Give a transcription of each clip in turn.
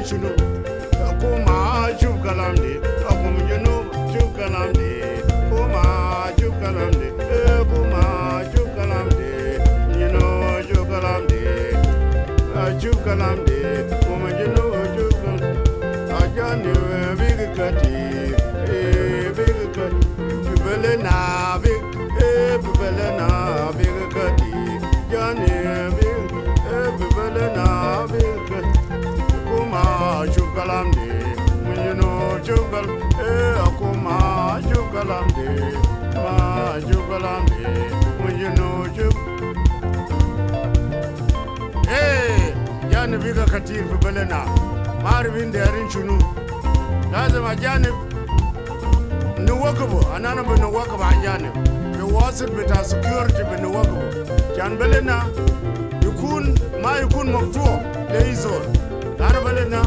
Shunu, Akuma, Jukalamde, Akum, you know, Jukalamde, Kuma, Jukalamde, Kuma, Jukalamde, you know, Jukalamde, Jukalamde, Kuma, you know, Jukal, Ajani, big cutty, big cut, Belena, big, Belena, big cutty, Johnny, big, Belena, big cut. Jukalamde, you know, Jukal, Akuma, Jukalamde, Jukalamde, you know, Juk. Hey, Jan Viga Katir for Belena, Marvin there in Chunu. Lazama Janib, no workable, another no workable Janib. The was it with our security in the workable. Jan Belena, you couldn't, my couldn't move through, there is all. Belena,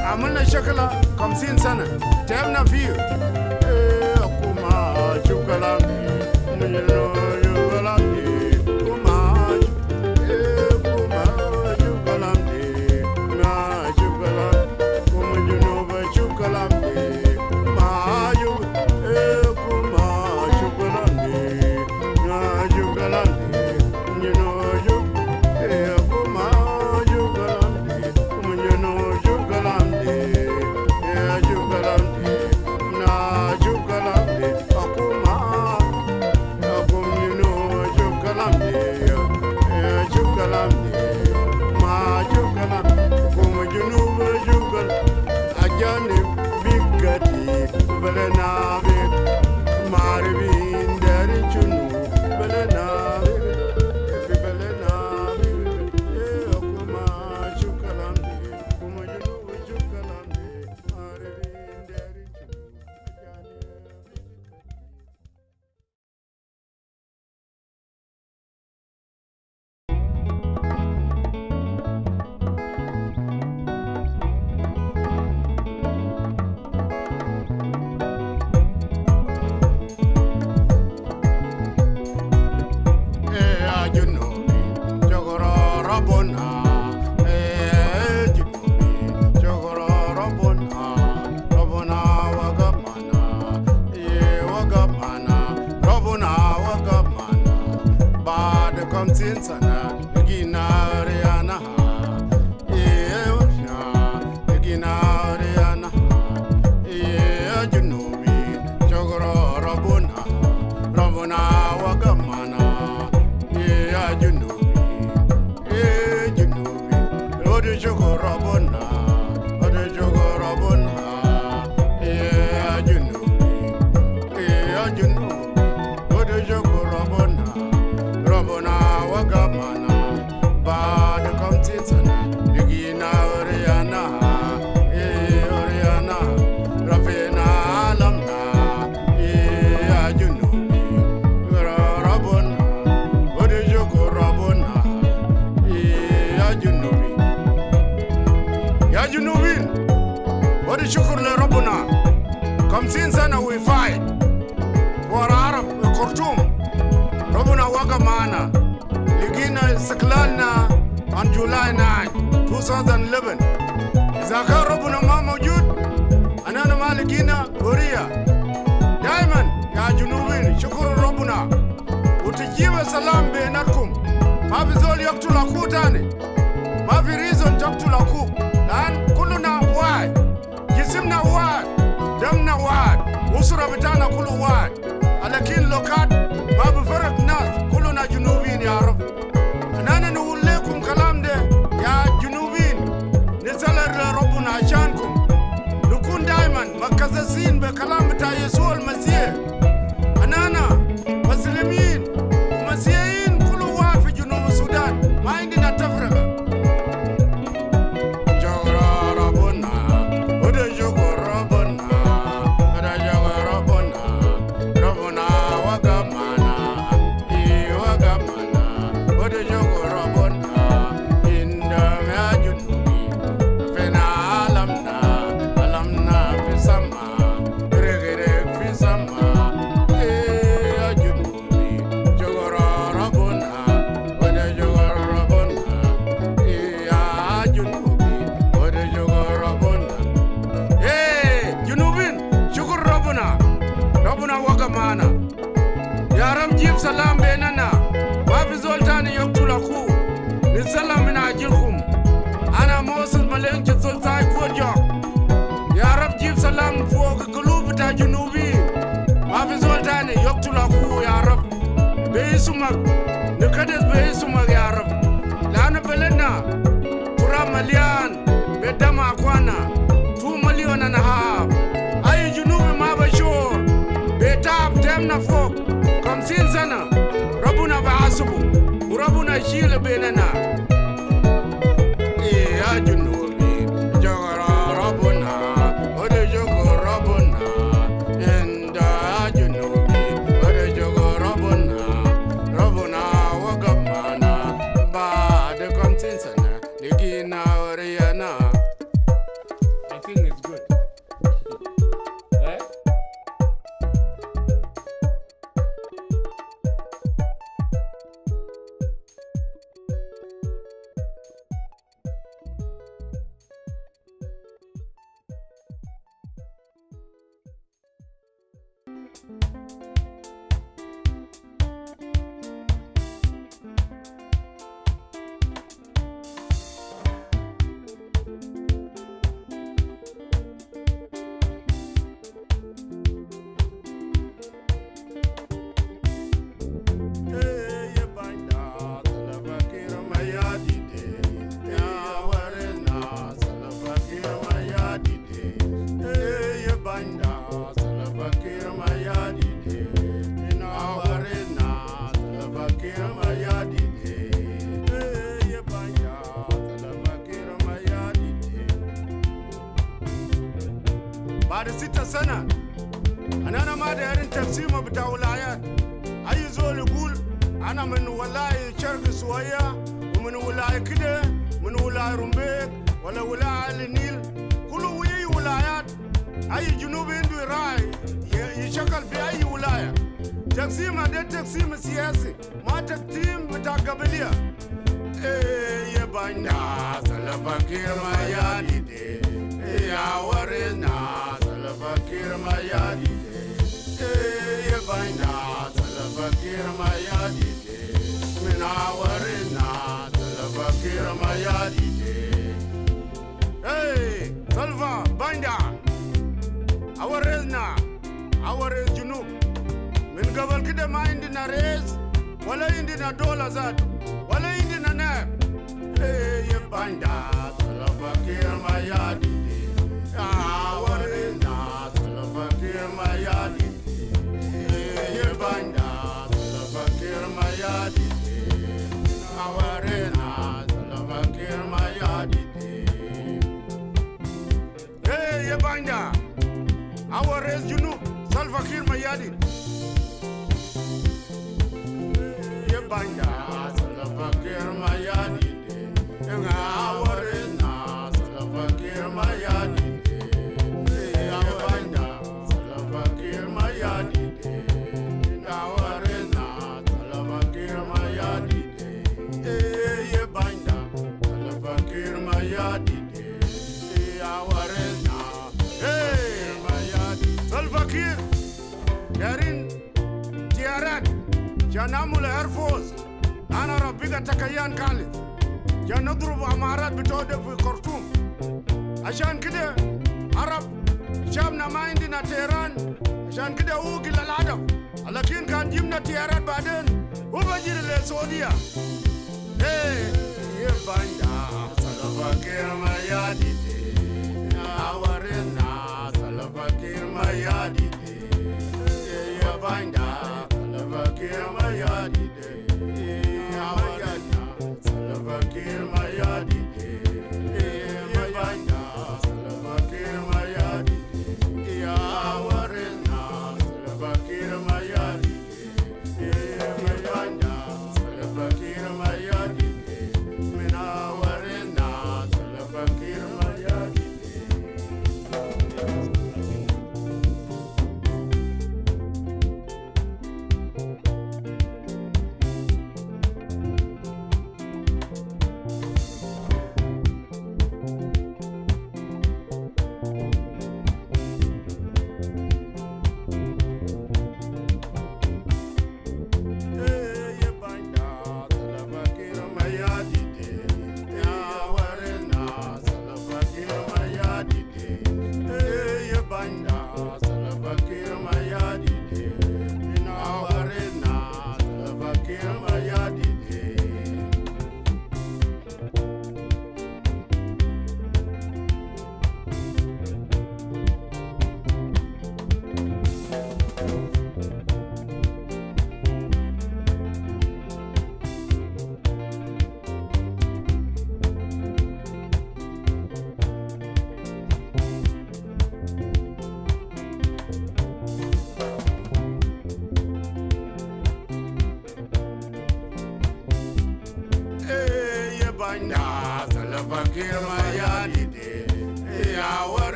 Amana Shakala, comes in Sana, Tamna view. Akuma, Jukalamde, you know, Jukalamde, Kuma, Kuma, Jukalamde, Na Jukalam, Kuma, you know, Jukalamde, Ma, Kuma, Jukalamde, Na Jukalamde, you know, on July 9, 2011. Zakar Robuna Mama Jud, Anana Malekina, Korea. Diamond, Ya Junubin, Shukuru Robuna, Utijiva Salam Be Nakum, Mavizol Yaktula Kutani, Mavi reason Jaktula Kuk, and Kuluna Wad, Jisimna Wad, Damna Wad, Usura Vitana Kulu Wad, Alakin Lokat, Mabu Farak Nas, Kuluna Junubin Yarab. Nana nulekum kalamde ya junubin nisalar robuna shankum nukun diamond makazazin be kalam ta yesul masih anana muslimin masihin kulu wa fi junub sudan ma indina tafraka jogora robuna ode jogora robuna ada jogora robuna robuna wagamana I wagamana ode jogora Alamna, Pisama, Regere, جيب سلام بيننا ما في زول تاني يقتل أخوه نسلم من أجلكم أنا موسى ملك جيثول ساي كوجو يا رب جيب سلام فوق قلوب بتاع جنوبي ما في زول تاني يقتل أخوه يا رب باسمك نقدس باسمك يا رب لأن بلدنا ترى مليان بدم أخوانا 2 مليون and a half أي جنوبي ما بشور بتعب تمنا فوق 50 سنة ربنا بعصبه وربنا يشيل بيننا إيه يا جنوبي جغرا ربنا ودجغ ربنا عند يا جنوبي ودجغ ربنا وقف معنا بعد 50 سنة لقينا وريانا. I think it's good. Right? بعد 6 سنة أنا ما دايرين تقسيمه بتاع ولايات. أي زول يقول أنا من ولاية شرق سوية ومن ولاية كده من ولاية رمبيك ولا ولاية النيل كله ويا ولايات. أي جنوب عنده راي يشكل في أي ولاية. تقسيم ده تقسيم سياسي ما تقسيم بتاع قبلية. يا بنا سلفكير ما يادي يا ورنا سلفكير ما يادي يا بنا سلفكير ما يادي من ورنا سلفكير ما يادي سلفا بنا أورزنا أورز جنوب من قبل كده ما عندنا رئيس ولا عندنا دولة ذات ولا عندنا نائب. يا بنا سلفكير ما يادي أورزنا سلفكير ما يادي يا بنا سلفكير ما يادي أورزنا سلفكير ما يادي يا بنا أورز جنوب سلفكير ما يادي يا بنا سلفكير ما يادي أورزنا سلفكير ما يادي يا بنا سلفكير ما يادي أورزنا سلفكير ما يادي يا بنا سلفكير ما يادي أورزنا ما يادي سلفكير دارين تيارات جنامو الهرفوز أنا ربيك تكيان كالي جان نضرب أمارات بتوده في خرطوم عشان كده عرب شامنا ما عندنا تيران عشان كده هو قل العدب لكن كان جبنا تيارات بعدين هو بجي للسعودية. يباندا سلفكير ما يادي أورزنا سلفكير ما يادي يباندا سلفكير ما يادي أورزنا سلفكير ما يادي يباندا سلفكير ما يادي أورزنا سلفكير ما يادي يباندا سلفكير ما يادي من أورزنا سلفكير ما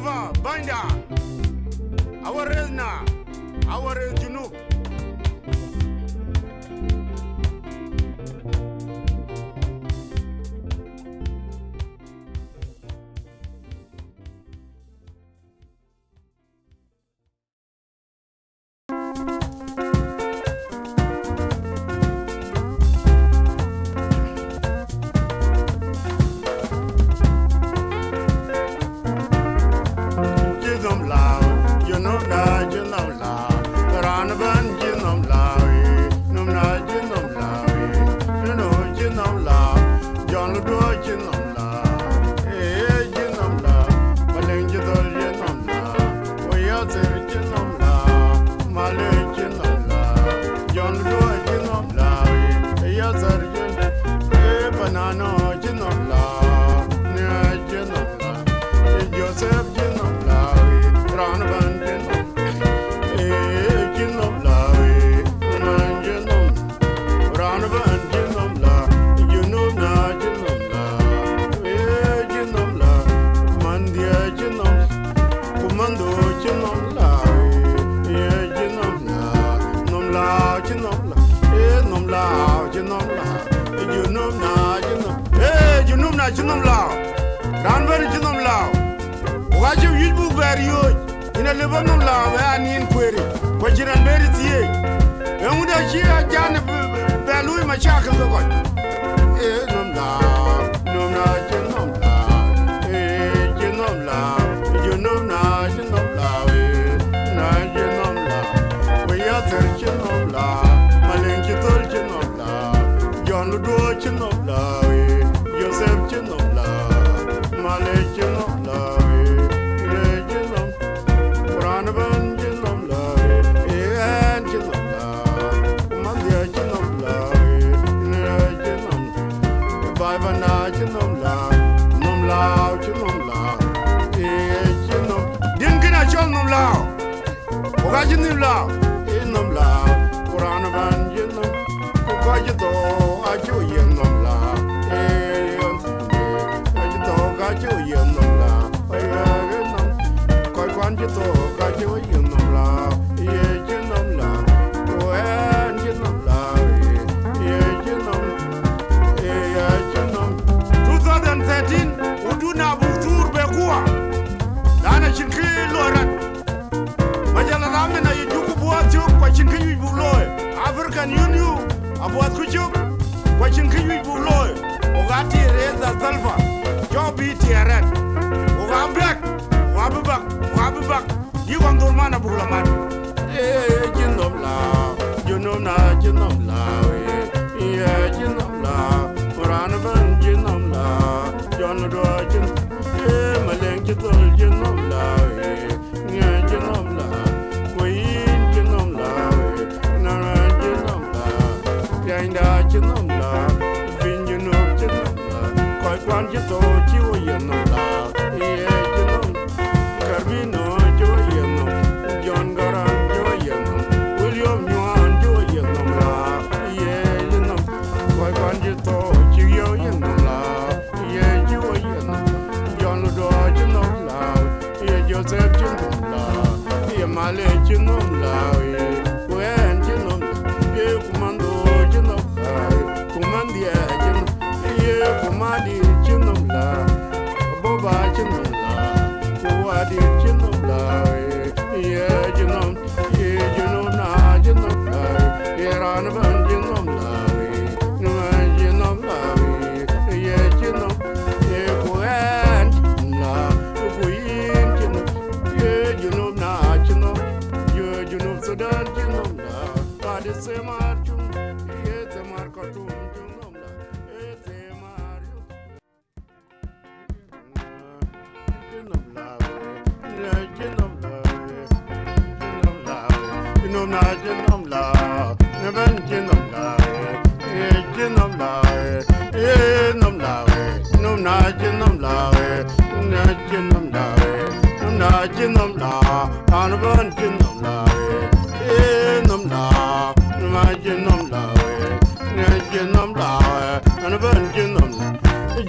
Silva, Banda. Our is now. Our is Junub.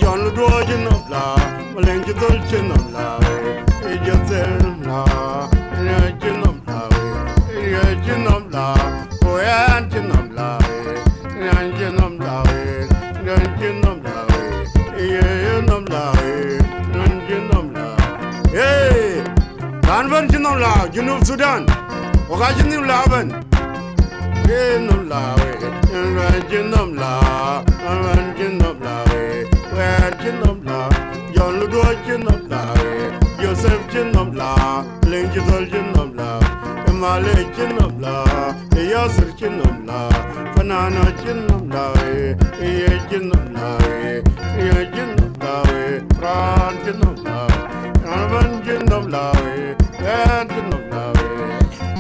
John Ludwig in the Bla, Malek Cithol in the Bla, Ranvan Jinula, Junub Sudan, Okajin Laban, Jinula, Jinumla, Jinumla, where Jinumla, John Ludo Jinumla, Joseph Jinumla, Cithol Jinumla, Malek Jinumla, Yasser Jinumla, Fanana Jinumla, Jinumla, Jinumla, Ran Jinumla, Ranvan Jinumla, and Jinumla.